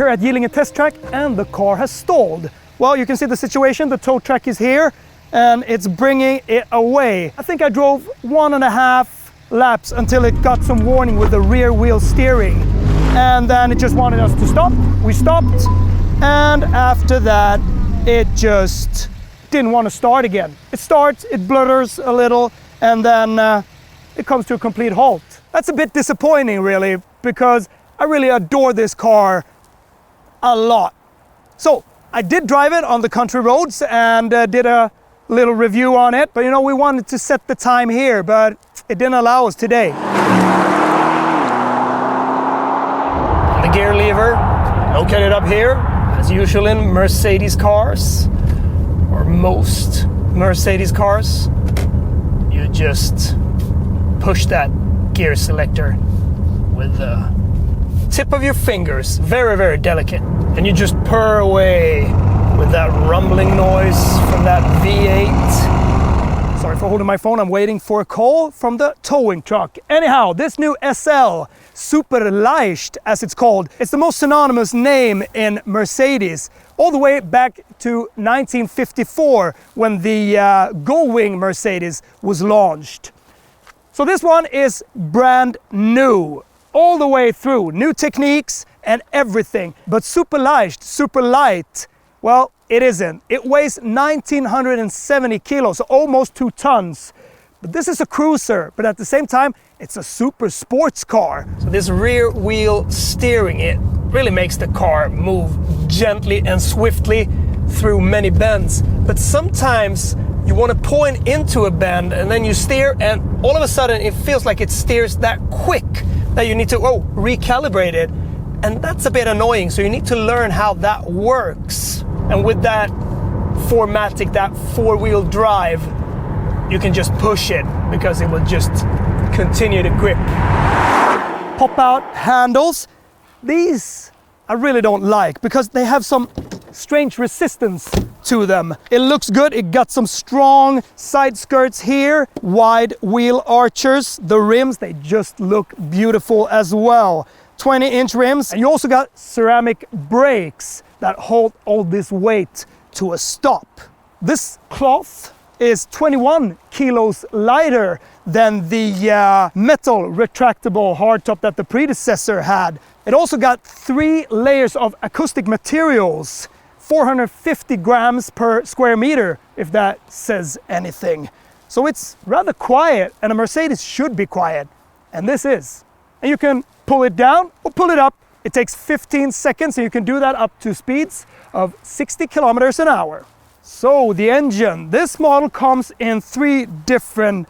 here at Gillinge test track and the car has stalled. Well, you can see the situation. The tow track is here and it's bringing it away. I think I drove 1.5 laps until it got some warning with the rear wheel steering. And then it just wanted us to stop. We stopped. And after that, it just didn't want to start again. It starts, it bludders a little, and then it comes to a complete halt. That's a bit disappointing, really, because I really adore this car a lot. So I did drive it on the country roads and did a little review on it, but you know, we wanted to set the time here, but it didn't allow us today. The gear lever located up here, as usual in Mercedes cars, or most Mercedes cars. You just push that gear selector with the tip of your fingers, very, very delicate, and you just purr away with that rumbling noise from that V8. Sorry for holding my phone, I'm waiting for a call from the towing truck. Anyhow, this new SL, Super Leicht as it's called, it's the most synonymous name in Mercedes, all the way back to 1954 when the Gullwing Mercedes was launched. So this one is brand new, all the way through, new techniques and everything. But super light, well, it isn't. It weighs 1,970 kilos, so almost 2 tons. But this is a cruiser, but at the same time, it's a super sports car. So this rear wheel steering, it really makes the car move gently and swiftly through many bends. But sometimes you want to point into a bend and then you steer and all of a sudden it feels like it steers that quick that you need to recalibrate it. And that's a bit annoying, so you need to learn how that works. And with that 4Matic, that 4-wheel drive, you can just push it because it will just continue to grip. Pop out handles. These I really don't like because they have some strange resistance to them. It looks good, it got some strong side skirts here, wide wheel archers, the rims, they just look beautiful as well. 20-inch rims, and you also got ceramic brakes that hold all this weight to a stop. This cloth is 21 kilos lighter than the metal retractable hardtop that the predecessor had. It also got 3 layers of acoustic materials, 450 grams per square meter, if that says anything. So it's rather quiet, and a Mercedes should be quiet, and this is. And you can pull it down or pull it up. It takes 15 seconds, and you can do that up to speeds of 60 kilometers an hour. So the engine, this model comes in 3 different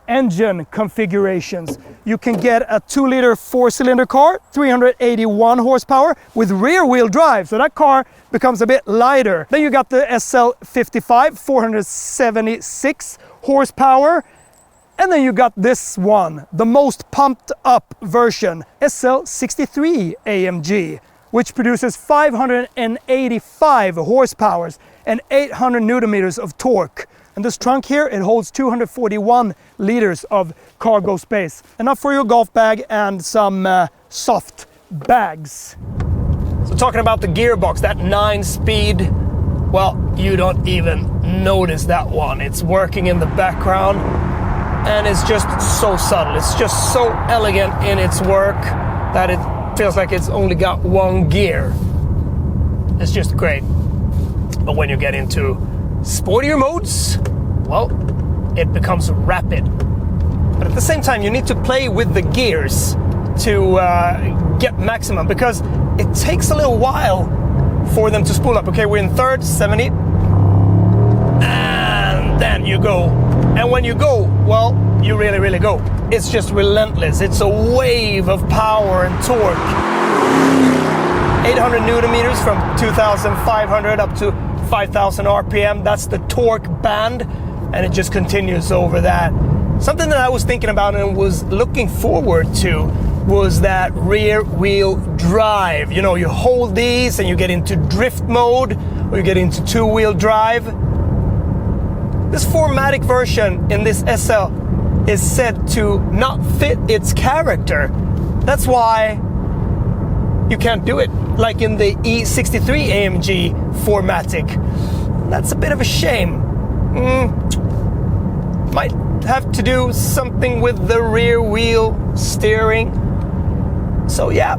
engine configurations. You can get a 2-liter 4-cylinder car, 381 horsepower with rear-wheel drive, so that car becomes a bit lighter. Then you got the SL55, 476 horsepower. And then you got this one, the most pumped up version, SL63 AMG, which produces 585 horsepower and 800 Newton meters of torque. And this trunk here, it holds 241 liters of cargo space. Enough for your golf bag and some soft bags. So talking about the gearbox, that 9-speed, well, you don't even notice that one. It's working in the background. And it's just so subtle, it's just so elegant in its work that it feels like it's only got 1 gear. It's just great. But when you get into sportier modes, well, it becomes rapid. But at the same time, you need to play with the gears to get maximum, because it takes a little while for them to spool up. Okay, we're in 3rd, 70, and then you go. And when you go, well, you really, really go. It's just relentless. It's a wave of power and torque. 800 Newton meters from 2,500 up to 5,000 RPM. That's the torque band, and it just continues over that. Something that I was thinking about and was looking forward to was that rear wheel drive. You know, you hold these and you get into drift mode, or you get into 2-wheel drive. This 4Matic version in this SL is said to not fit its character. That's why you can't do it like in the E63 AMG 4Matic. That's a bit of a shame. Might have to do something with the rear wheel steering. So yeah,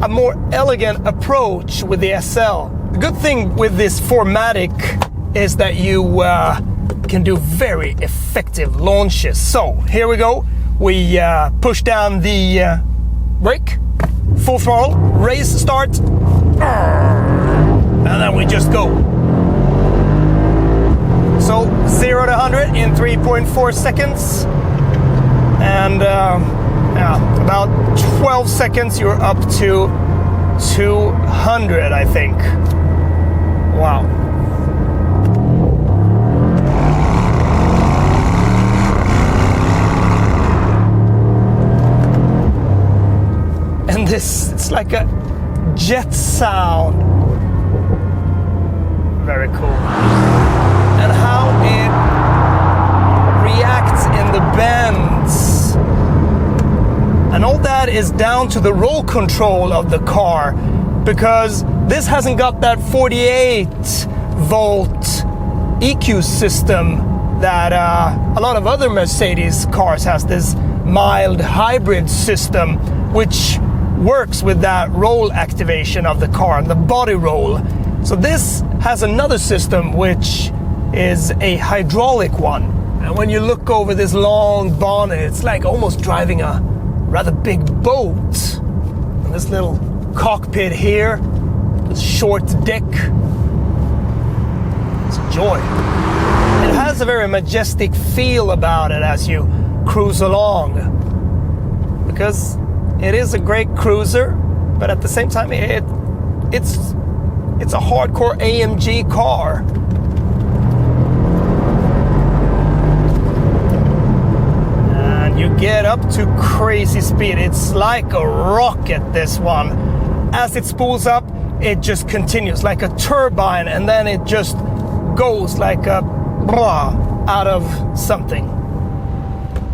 a more elegant approach with the SL. The good thing with this 4Matic is that you can do very effective launches. So here we go. We push down the brake, full throttle, race start, and then we just go. So 0 to 100 in 3.4 seconds, and about 12 seconds you're up to 200, I think. Wow. And this, it's like a jet sound. Very cool. And how it reacts in the bends. And all that is down to the roll control of the car, because this hasn't got that 48 volt EQ system that a lot of other Mercedes cars has, this mild hybrid system, which works with that roll activation of the car, the body roll. So this has another system which is a hydraulic one. And when you look over this long bonnet, it's like almost driving a rather big boat. And this little cockpit here, this short deck, it's a joy. It has a very majestic feel about it as you cruise along, because it is a great cruiser, but at the same time it's a hardcore AMG car. And you get up to crazy speed. It's like a rocket, this one. As it spools up, it just continues like a turbine, and then it just goes like a blah out of something.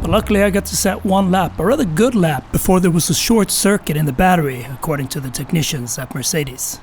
But luckily I got to set one lap, a rather good lap, before there was a short circuit in the battery, according to the technicians at Mercedes.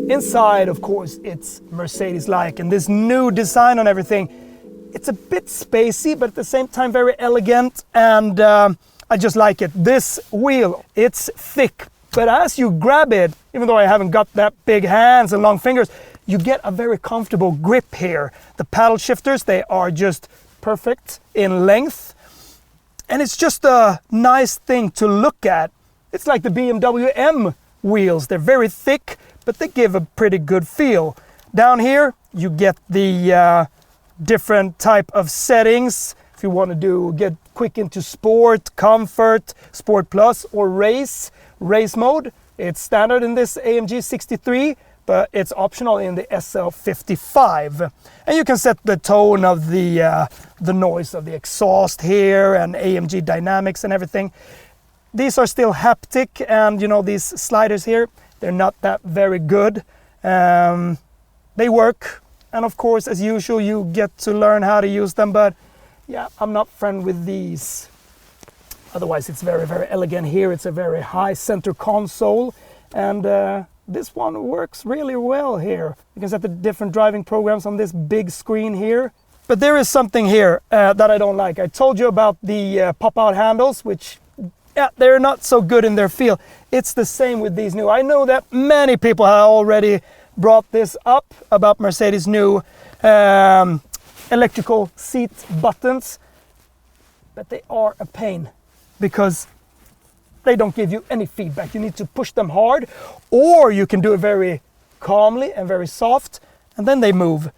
Inside, of course, it's Mercedes-like, and this new design on everything, it's a bit spacey, but at the same time very elegant, and I just like it. This wheel, it's thick, but as you grab it, even though I haven't got that big hands and long fingers, you get a very comfortable grip here. The paddle shifters, they are just perfect in length, and it's just a nice thing to look at. It's like the BMW M wheels. They're very thick, but they give a pretty good feel. Down here, you get the different type of settings. If you want to get quick into sport, comfort, sport plus, or race mode. It's standard in this AMG 63, but it's optional in the SL55. And you can set the tone of the noise of the exhaust here, and AMG dynamics and everything. These are still haptic, and you know, these sliders here, they're not that very good. They work, and of course, as usual, you get to learn how to use them, but yeah, I'm not friend with these. Otherwise, it's very, very elegant here. It's a very high center console, and this one works really well here. You can set the different driving programs on this big screen here. But there is something here that I don't like. I told you about the pop-out handles, which they're not so good in their feel. It's the same with these new. I know that many people have already brought this up about Mercedes' new electrical seat buttons, but they are a pain because they don't give you any feedback. You need to push them hard, or you can do it very calmly and very soft, and then they move.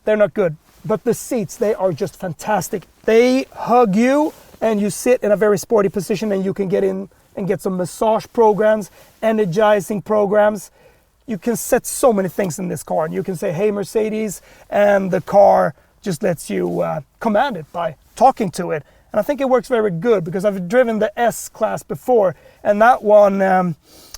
They're not good. But the seats, they are just fantastic. They hug you, and you sit in a very sporty position, and you can get in and get some massage programs, energizing programs. You can set so many things in this car, and you can say, hey Mercedes, and the car just lets you command it by talking to it. And I think it works very good because I've driven the S-Class before, and that one,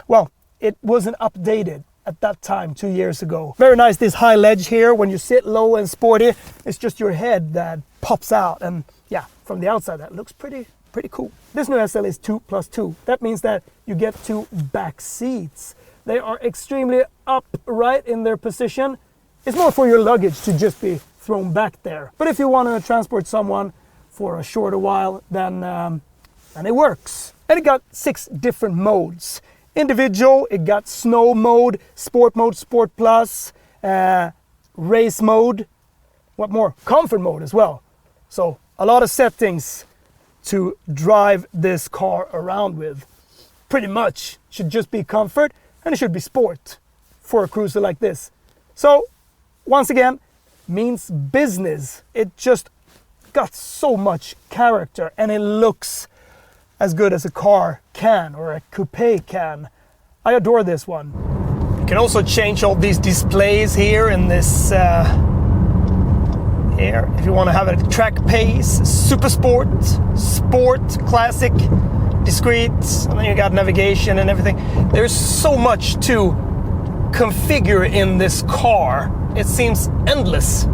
well, it wasn't updated at that time 2 years ago. Very nice, this high ledge here. When you sit low and sporty, it's just your head that pops out, and yeah, from the outside that looks pretty cool. This new SL is 2+2. That means that you get 2 back seats. They are extremely upright in their position. It's more for your luggage to just be thrown back there. But if you want to transport someone for a shorter while, then it works. And it got 6 different modes. Individual, it got snow mode, sport, sport plus, race mode. What more? Comfort mode as well. So a lot of settings to drive this car around with. Pretty much should just be comfort, and it should be sport for a cruiser like this. So once again, means business. It just got so much character, and it looks as good as a car can, or a coupe can. I adore this one. You can also change all these displays here in this here. If you want to have a track pace, super sport, sport, classic, discreet, and then you got navigation and everything. There's so much to configure in this car. It seems endless.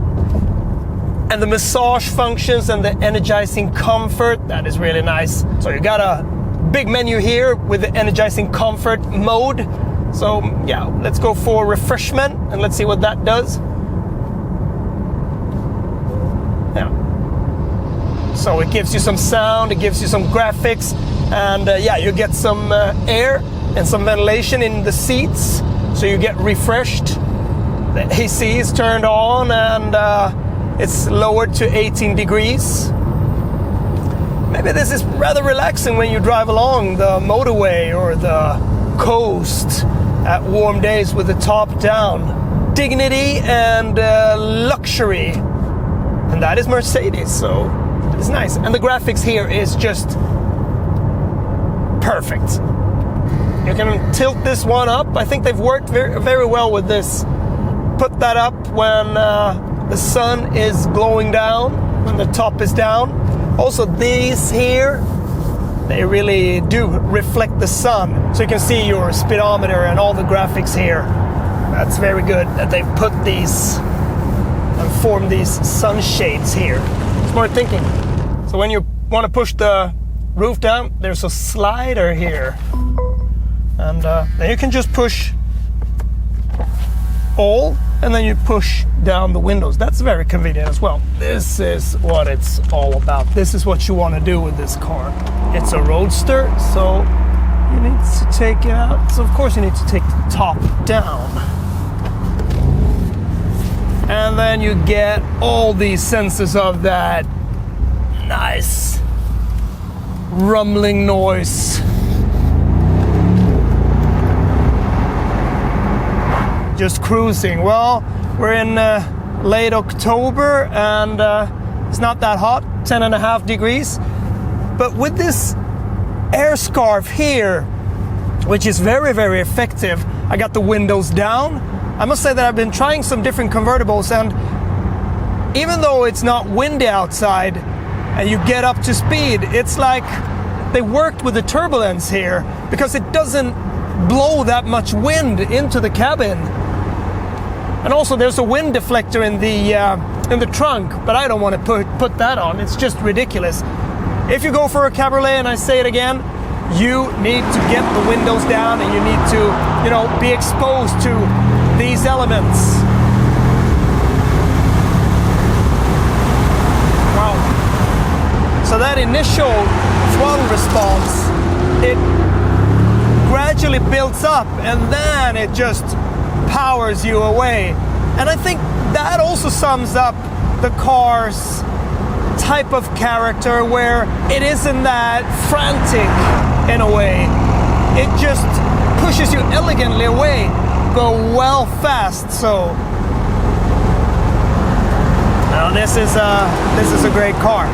And the massage functions and the energizing comfort, that is really nice. So you got a big menu here with the energizing comfort mode. So yeah, let's go for refreshment and let's see what that does. Yeah. So it gives you some sound, it gives you some graphics, and yeah, you get some air and some ventilation in the seats, so you get refreshed. The AC is turned on, and it's lowered to 18 degrees. Maybe this is rather relaxing when you drive along the motorway or the coast at warm days with the top down. Dignity and luxury, and that is Mercedes, so it's nice. And the graphics here is just perfect. You can tilt this one up. I think they've worked very well with this. Put that up when the sun is glowing down, when the top is down. Also these here, they really do reflect the sun. So you can see your speedometer and all the graphics here. That's very good that they've put these and formed these sunshades here. Smart thinking. So when you want to push the roof down, there's a slider here. And then you can just push all, and then you push down the windows. That's very convenient as well. This is what it's all about. This is what you want to do with this car. It's a Roadster, so you need to take it out. So of course you need to take the top down. And then you get all these sensors of that nice rumbling noise. Just cruising. Well, we're in late October, and it's not that hot, 10.5 degrees. But with this air scarf here, which is very, very effective, I got the windows down. I must say that I've been trying some different convertibles, and even though it's not windy outside and you get up to speed, it's like they worked with the turbulence here, because it doesn't blow that much wind into the cabin. And also there's a wind deflector in the trunk, but I don't want to put that on. It's just ridiculous. If you go for a cabriolet, and I say it again, you need to get the windows down, and you need to, you know, be exposed to these elements. So that initial throttle response, it gradually builds up and then it just powers you away. And I think that also sums up the car's type of character, where it isn't that frantic in a way. It just pushes you elegantly away, but well fast. So now this is a great car.